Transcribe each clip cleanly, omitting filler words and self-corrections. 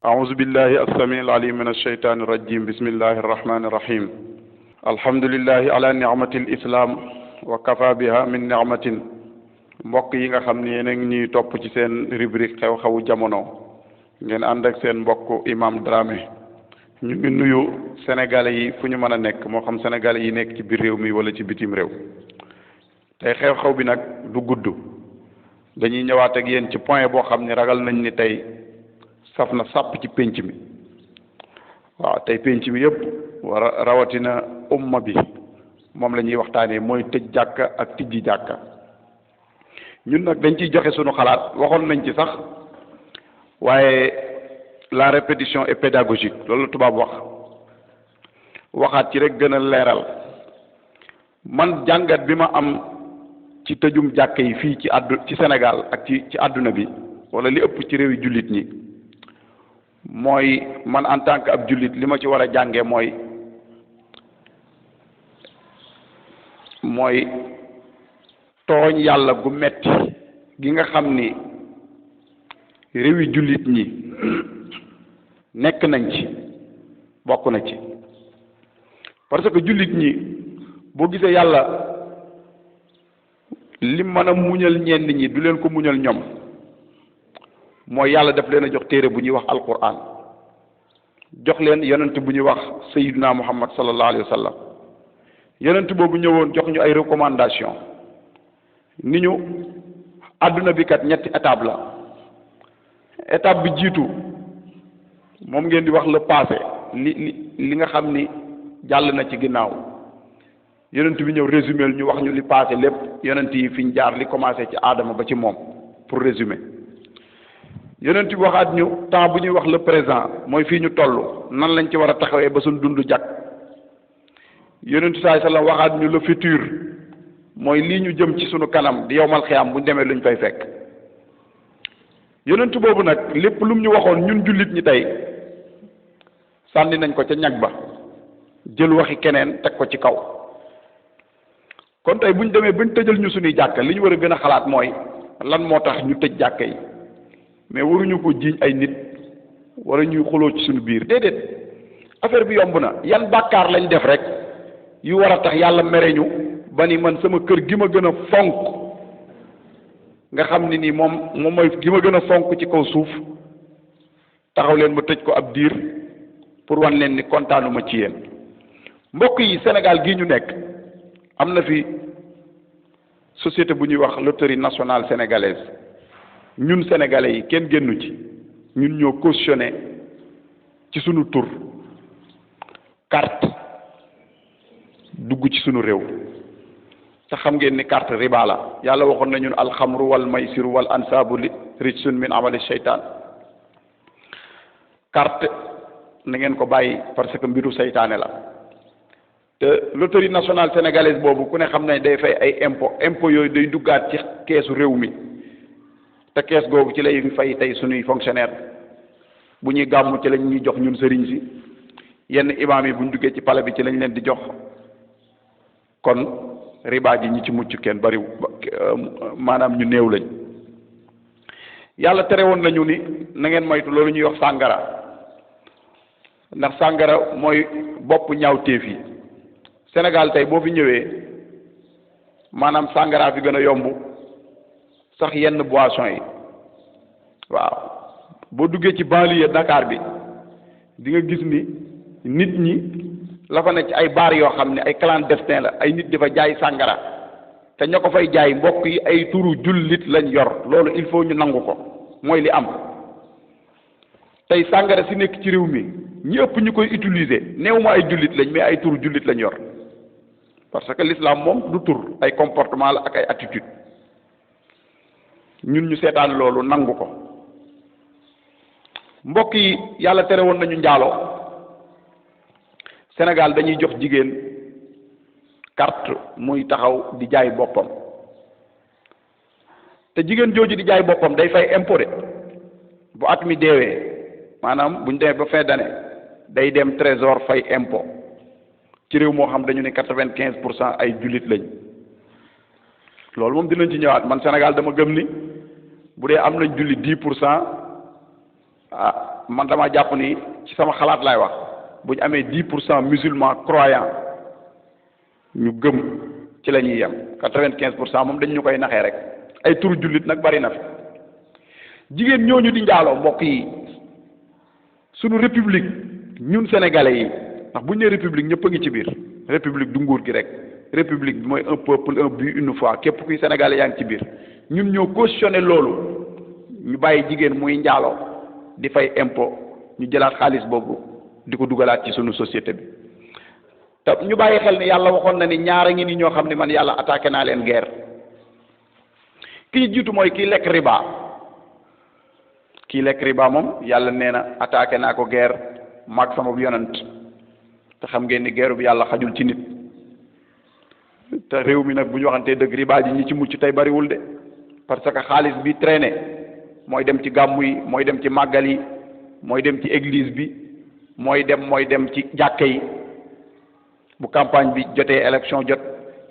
أعوذ بالله السميع العليم من الشيطان الرجيم بسم الله الرحمن الرحيم الحمد لله على نعمة الإسلام وكفى بها من نعمة mbokk yi nga xam ne yéen a ngi ñuy topp ci seen rubrique xew-xewu jamono ngeen ànd ak seen mbokk imam Dramé ñu ngi nuyu sénégalais yi fu ñu mën a nekk moo xam sénégalais yi nekk ci biir réew mi wala ci bitim réew tey xew-xew bi nag du gudd dañuy ñëwaat ak yéen ci point boo xam ne ragal nañ ni tey saf na sàpp ci pénc mi waaw tey pénc mi yëpp rawatina umma bi moom la ñuy waxtaanee mooy tëj jàkka ak tijji jàkka ñun nag dañ ciy joxe sunu xalaat waxoon nañ ci sax waaye la répétition est pédagogique loolu tubaab waxaat ci rek gën a leeral man jàngat bi ma am ci tëjum jàkka yi fii ci Sénégal ak ci àdduna bi wala li ëpp ci réewi jullit ñi mooy man en tant que ab jullit li ma ci war a jànge mooy tooñ yàlla gu metti gi nga xam ni réewi jullit ñi nekk nañ ci bokk na ci parce que jullit ñi boo gisee yàlla li mën a muñal ñenn ñi du leen ko muñal ñoom mooy yàlla daf leen a jox téere bu ñuy wax alquran jox leen yonent bu ñuy wax sayyiduna muhammad sallallahu alayhi wa sallam yonent boobu ñëwoon jox ñu ay recommandation ni ñu àdduna bi kat ñetti étape la étape bi jiitu moom ngeen di wax le passé li nga xam ni jàll na ci ginnaaw yonent bi ñëw résumé ñu wax ñu li passé lépp yonent yi fi ñu jaar li commencé ci aadama ba ci moom pour résumer yonent bi waxaat ñu temps bu ñuy wax le présent mooy fii ñu toll nan lañ ci war a taxawee ba suñ dund jag yonent saa sallam waxaat ñu le futur mooy lii ñu jëm ci sunu kanam di yowmal xiyaam bu ñu demee luñ fay fekk yonent boobu nag lépp lum ñu waxoon ñun jullit ñi tey sànni nañ ko ca ñag ba jël waxi keneen teg ko ci kaw kon tey bu ñu demee bañ tëjal ñu suñuy jàkka li ñu war a gën a xalaat mooy lan moo tax ñu tëj jàkka yi mais waruñu ko jiiñ ay nit wala ñuy xuloo ci suñu biir déedéet affaire bi yomb na yan bàkkaar lañ def rek yu war a tax yàlla mere ñu ba ni man sama kër gi ma gën a fonk nga xam ni nii moom mooy gi ma gën a fonk ci kaw suuf taxaw leen ma tëj ko ab diir pour wan leen ni kontaanuma ci yéen mbokk yi Sénégal gii ñu nekk am na fi société bu ñuy wax loterie nationale sénégalaise ñun sénégalais yi kenn génnu ci ñun ñoo cautionné ci sunu tur carte dugg ci sunu réew te xam ngeen ni carte riba la yàlla waxoon na ñun alxamru wal maysiru wal ansaabu rijsun min amali sheytaan carte na ngeen ko bàyyi parce que mbiru seytaane la te loterie nationale sénégalaise boobu ku ne xam ne day fay ay impôt yooyu day duggaat ci keesu réew mi te kees googu ci lay fay tey suñuy fonctionnaire bu ñuy gàmmu ci lañ ñuy jox ñun sëriñ si yenn imaam yi bu ñu duggee ci palais bi ci lañ leen di jox kon riba ji ñi ci mucc kenn bari maanaam ñu néew lañ yàlla tere woon nañu ni na ngeen moytu loolu ñuy wax sàngara ndax sàngara mooy bopp ñaawteef yi Sénégal tey boo fi ñëwee maanaam sàngara fi gën a yomb sax yenn boisson yi waaw boo duggee ci banlieue Dakar bi di nga gis ni nit ñi la fa nekk ci ay baar yoo xam ne ay clandestin la ay nit dafa jaay sàngara te ña ko fay jaay mbokk yi ay turu jullit lañ yor loolu il faut ñu nangu ko mooy li am tey sàngara si nekk ci réew mi ñi ëpp ñu koy utiliser néew ma ay jullit lañ mais ay turu jullit lañ yor parce que l'islam moom du tur ay comportement la ak ay attitude ñun ñu seetaan loolu nangu ko mbokk yi yàlla tere woon nañu njaaloo Sénégal dañuy jox jigéen carte muy taxaw di jaay boppam te jigéen jooju di jaay boppam day fay impôt de bu at mi deewee maanaam buñ demee ba fin d'année day dem trésor fay impôt ci réew moo xam dañu ne 95% ay jullit lañ loolu moom dinañ ci ñëwaat man Sénégal dama gëm ni bu dee am nañ julli 10% ah man dama jàpp ni ci sama xalaat laay wax bu ñu amee 10% musulmans croyants ñu gëm ci la ñuy yem 95% moom dañ ñu koy naxee rek ay turu jullit nag bari na fi jigéen ñooñu di njaaloo mbokk yi sunu république ñun sénégalais yi ndax bu ñu nee république ñëpp a ngi ci biir république du nguur gi rek république bi mooy un peuple un but une foi képp kuy sénégalais yaa ngi ci biir ñun ñoo cautionné loolu ñu bàyyi jigéen muy njaaloo di fay impôt ñu jëlaat xaalis boobu di ko dugalaat ci sunu société bi te ñu bàyyi xel ni yàlla waxoon na ni ñaara ngi ni ñoo xam ne man yàlla attaqué naa leen guerre ki jiitu mooy kii lekk riba moom yàlla nee na attaqué naa ko guerre maag sama yonent te xam ngeen ni guerre bi yàlla xajul ci nit te réew mi nag bu ñu waxantee dëgg riba ji ñi ci mucc tey bariwul de parce que xaalis bi traîné mooy dem ci gàmmu yi mooy dem ci màggal yi mooy dem ci église bi mooy dem ci jàkka yi bu campagne bi jotee élection jot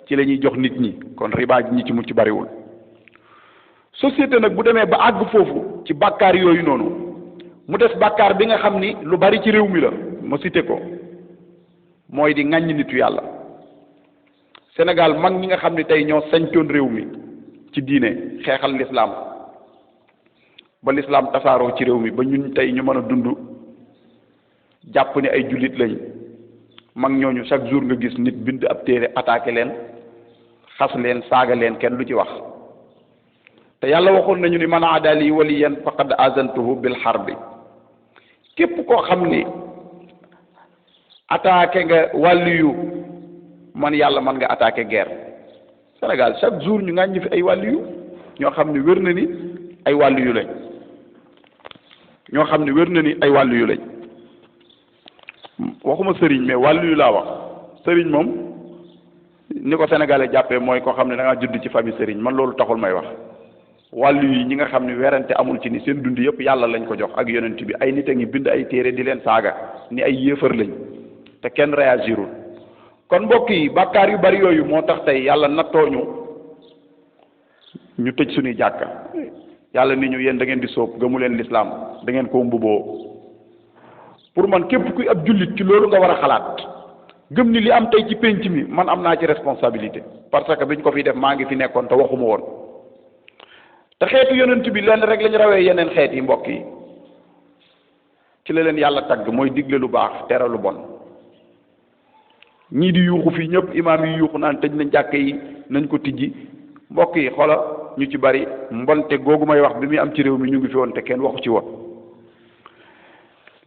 ci la ñuy jox nit ñi kon riba ji ñi ci mucc bariwul société nag bu demee ba àgg foofu ci bàkkaar yooyu noonu mu des bàkkaar bi nga xam ni lu bari ci réew mi la ma cité ko mooy di ŋàññi nitu yàlla Sénégal mag ñi nga xam ni tey ñoo sañcoon réew mi ci diine xeexal l'islam ba l'islam tasaaroo ci réew mi ba ñun tey ñu mën a dund jàpp ni ay jullit lañ mag ñooñu chaque jour nga gis nit bind ab téere attaqué leen xas leen saaga leen kenn lu ci wax te yàlla waxoon nañu ni man aadali waliyan faqad azantuhu bil harbi képp koo xam ni attaqué nga wàlliyu man yàlla man nga attaqué guerre Sénégal chaque jour ñu ngàññi fi ay wàlliyu ñoo xam ni wér na ni ay wàlliyu lañ waxuma sëriñ mais wàlliyu laa wax sëriñ moom ni ko sénégalais jàppee mooy koo xam ne da ngaa judd ci famille sëriñ man loolu taxul may wax wàllu yi ñi nga xam ne werante amul ci ni seen dund yëpp yàlla lañ ko jox ak yonent bi ay nit a ngi bind ay téere di leen saaga ni ay yéefar lañ te kenn réagirul kon mbokk yi bàkkaar yu bari yooyu moo tax tey yàlla nattooñu ñu tëj suñuy jàkka yàlla ni ñu yéen da ngeen di sóob gëmu leen lislaam da ngeen koo mbuboo pour man képp kuy ab jullit ci loolu nga war a xalaat gëm ni li am tey ci pénc mi man am naa ci responsabilité parce que biñ ko fi def maa ngi fi nekkoon te waxuma woon te xeetu yonent bi lenn rek lañu rawee yeneen xeet yi mbokk yi ci la leen yàlla tagg mooy digle lu baax tere lu bon ñii di yuuxu fii ñëpp imaam yi yuuxu naan tëj nañ jàkk yi nañ ko tijji mbokk yi xoola ñu ci bari mbonte googu may wax bi muy am ci réew mi ñu ngi fi woon te kenn waxu ci woon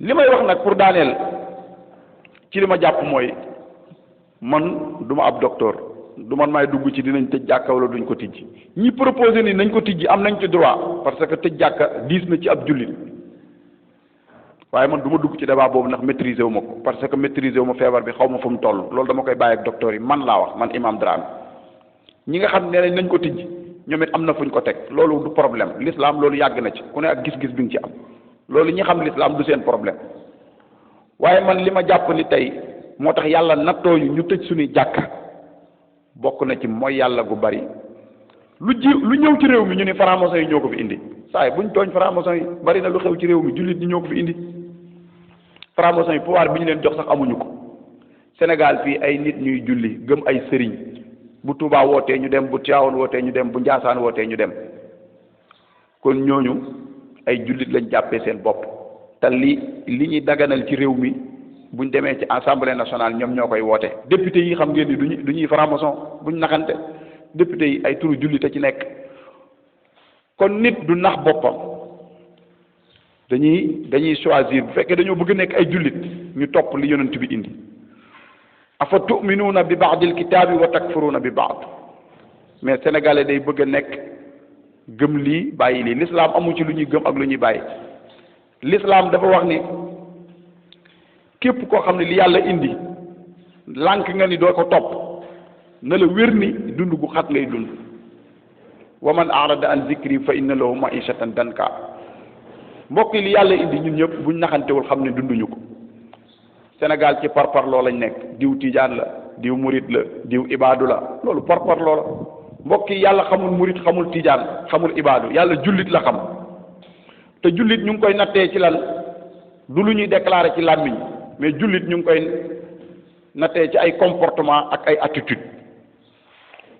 li may wax nag pour daaneel ci li ma jàpp mooy man du ma ab docteur du man maay dugg ci dinañ tëj jàkka wala duñ ko tijji ñi proposé ni nañ ko tijji am nañ ci droit parce que tëj jàkka diis na ci ab jullit waaye man du ma dugg ci débat boobu ndax maîtriser wu ma ko parce que maîtriser wu ma feebar bi xaw ma fu mu toll loolu dama koy bàyyi ak docteur yi man laa wax man imam Dramé ñi nga xam ne nañ ko tijji ñoom it am na fuñ ko teg loolu du problème l'islam loolu yàgg na ci ku ne ak gis-gis bi nga ci am loolu ñi xam l'islam du seen problème waaye man li ma jàpp ni tey moo tax yàlla nattoo ñu tëj suñuy jàkka bokk na ci mooy yàlla gu bari lu ñëw ci réew mi ñu ni franc-maçon yi ñoo ko fi indi saa yi buñ tooñ franc-maçon yi bari na lu xew ci réew mi jullit ñi ñoo ko fi indi franc-maçon yi pouvoir bi ñu leen jox sax amuñu ko Sénégal fii ay nit ñuy julli gëm ay sëriñ bu Touba wootee ñu dem bu Tivaouane wootee ñu dem bu Ndiassane wootee ñu dem kon ñooñu ay jullit lañ jàppee seen bopp te li ñuy daganal ci réew mi buñ demee ci assemblée nationale ñoom ñoo koy woote député yi xam ngeen ni du ñuy franc-maçon buñ naxante député yi ay turu jullit a ci nekk kon nit du nax boppam dañuy choisir bu fekkee dañoo bëgg nekk ay jullit ñu topp li yonent bi indi afa tu'minuuna bi ba'dil kitaabi wa takfuruuna bi ba'd mais sénégalais day bëgg a nekk gëm lii bàyyi lii l'islam amu ci lu ñuy gëm ak lu ñuy bàyyi l'islam dafa wax ni képp koo xam ne li yàlla indi lànk nga ni doo ko topp na la wér ni dund gu xat ngay dund wa man arada an zikri fa inna lahu ma'ishatan danka mbokk yi li yàlla indi ñun ñëpp buñ naxantewul xam ne dunduñu ko Sénégal ci parparloo lañ nekk diw tijaan la diw murit la diw ibaadu la loolu parparloo la mbokk yi yàlla xamul murit xamul tijaan xamul ibaadu yàlla jullit la xam te jullit ñu ngi koy nattee ci lan du lu ñuy déclarer ci làmmiñ mais jullit ñu ngi koy nattee ci ay comportement ak ay attitude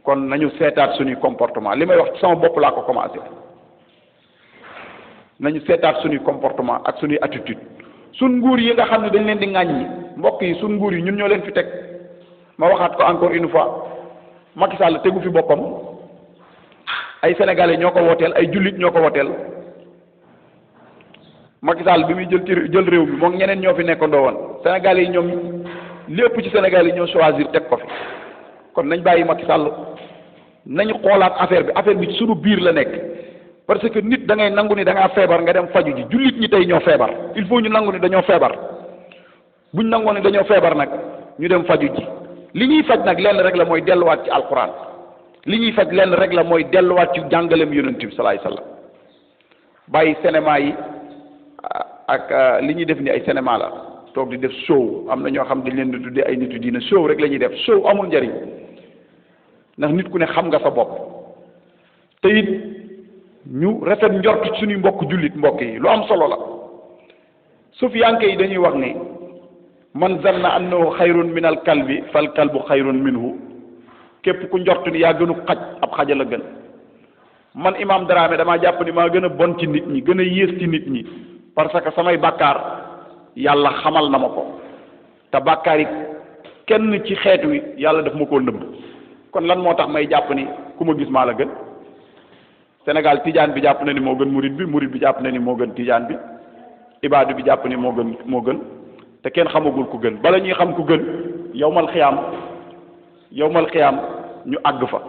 kon nañu seetaat suñuy comportement li may wax ci sama bopp laa ko commencé nañu seetaat suñuy comportement ak suñuy attitude suñ nguur yi nga xam ne dañ leen di ŋàññi mbokk yi suñ nguur yi ñun ñoo leen fi teg ma waxaat ko encore une fois Macky Sall tegu fi boppam ay sénégalais ñoo ko wooteel ay jullit ñoo ko wooteel Macky Sall bi muy jël réew mi moom ñeneen ñoo fi nekkandoo woon sénégalais yi ñoom lépp ci sénégalais yi ñoo choisir teg ko fi kon nañ bàyyi Macky Sall nañ xoolaat affaire bi ci suñu biir la nekk parce que nit da ngay nangu ni da ngaa feebar nga dem faju ji jullit ñi tey ñoo feebar il faut ñu nangu ni dañoo feebar buñ nangoo ni dañoo feebar nag ñu dem faju ji li ñuy faj nag lenn rek la mooy delluwaat ci alquran li ñuy faj lenn rek la mooy delluwaat ci jàngaleem yonent bi salaay salaam bàyyi cinéma yi ak li ñuy def ni ay cinéma la toog di def show am na ñoo xam dañ leen di tuddee ay nitu diina show rek la ñuy def show amul njariñ ndax nit ku ne xam nga sa bopp te it ñu rafet njort ci suñuy mbokk jullit mbokk yi lu am solo la sufiyanke yi dañuy wax ni man zanna annahu xayrun min al kalbi fal kalbu xayrun minhu képp ku njort ni yaa gënu xaj ab xaja la gën man imam Dramé damaa jàpp ni maa gën a bon ci nit ñi gën a yées ci nit ñi parce que samay bàkkaar yàlla xamal na ma ko te bàkkaar yi kenn ci xeet wi yàlla daf ma koo nëbb kon lan moo tax may jàpp ni ku ma gis maa la gën Sénégal tijaan bi jàpp na ni moo gën murid bi jàpp na ni moo gën tijaan bi ibaadu bi jàpp ni moo gën te kenn xamagul ku gën bala ñuy xam ku gën yawmal xiyaam ñu àgg fa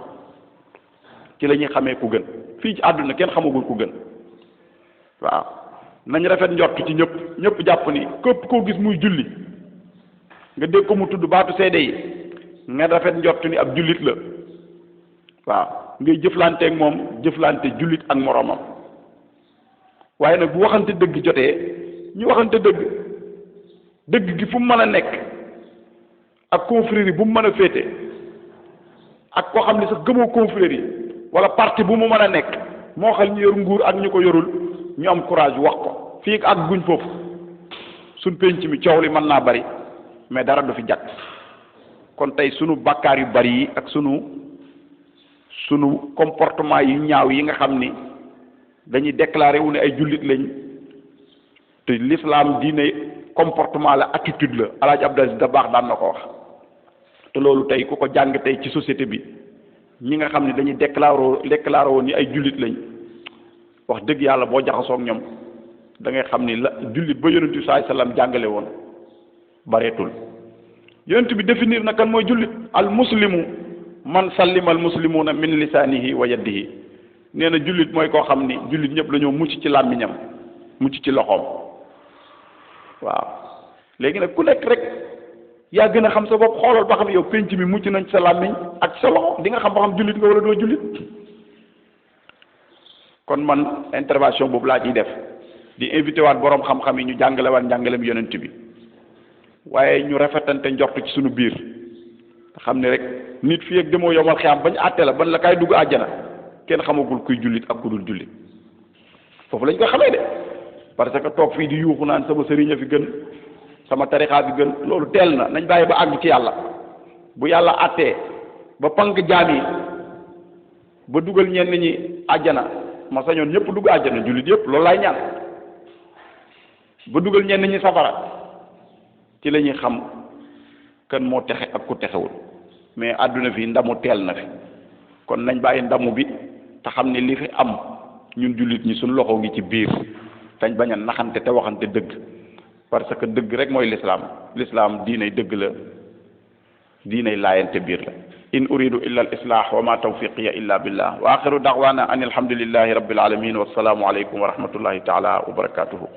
ci la ñuy xamee ku gën fii ci àdduna kenn xamagul ku gën waaw nañ rafet njort ci ñëpp jàpp ni képp koo gis muy julli nga dégg ko mu tudd baatu seede yi nga rafet njort ni ab jullit la waaw ngay jëflanteeg moom jëflante jullit ak moroomam waaye nag bu waxante dëgg jotee ñu waxante dëgg gi fu mu mën a nekk ak confrérie bu mu mën a féete ak koo xam ne sax gëmoo confrérie wala parti bu mu mën a nekk moo xam ñu yor nguur ak ñu ko yorul ñu am courage wax ko fii ak guñ foofu suñ penc mi coow li mën naa bari mais dara du fi jàkk kon tey sunu bàkkaar yu bari yi ak sunu comportement yu ñaaw yi nga xam ni dañuy déclaré wu ne ay jullit lañ te l'islam diine comportement la attitude la Alaaji Abdou Aziz Dabakh daan na ko wax te loolu tey ku ko jàng tey ci société bi ñi nga xam ne dañuy déclaré woon ni ay jullit lañ wax dëgg yàlla boo jaxasoog ñoom da ngay xam ni la jullit ba yonent bi sallallahu alayhi wasallam jàngale woon bareetul yonent bi définir na kan mooy jullit al muslimu man sallima al muslimuna min lisaanihi wa yadihi nee na jullit mooy koo xam ni jullit ñëpp la ñoo mucc ci làmmiñam mucc ci loxoom waaw léegi nag ku nekk rek yaa gën a xam sa bopp xoolal ba xam yow penc mi mucc nañ sa làmmiñ ak sa loxo di nga xam ba xam jullit nga wala doo jullit kon man intervention boobu laa ciy def di invité waat boroom xam-xam yi ñu jàngale waat njàngalem yonent bi waaye ñu rafetante njort ci suñu biir xam ne rek nit fii ak demoo yomal xiyaam bañ àtte la ban la kaay dugg àjjana kenn xamagul kuy jullit ak ku dul jullit foofu lañ ko xamee de parce que toog fii di yuuxu naan sama sëriñ a fi gën sama tarixaa fi gën loolu teel na nañ bàyyi ba àgg ci yàlla bu yàlla àttee ba pank jaam yi ba dugal ñenn ñi àjjana ma sañoon ñëpp dugg àjjana jullit yëpp loolu laay ñaan ba dugal ñenn ñi safara ci la ñuy xam kan moo texe ak ku texewul mais àdduna fi ndamu teel na fi kon nañ bàyyi ndamu bi te xam ne li fi am ñun jullit ñi suñ loxo ngi ci biir tañ bañ a naxante te waxante dëgg parce que dëgg rek mooy l'islam diinay dëgg la diinay laayante biir la in uridu illa al islah wa ma tawfiqiya illa billah wa axiru da'wana an alhamdulillahi rabbil alamin wa salaamu alaykum wa rahmatullahi taala wa barakatuhu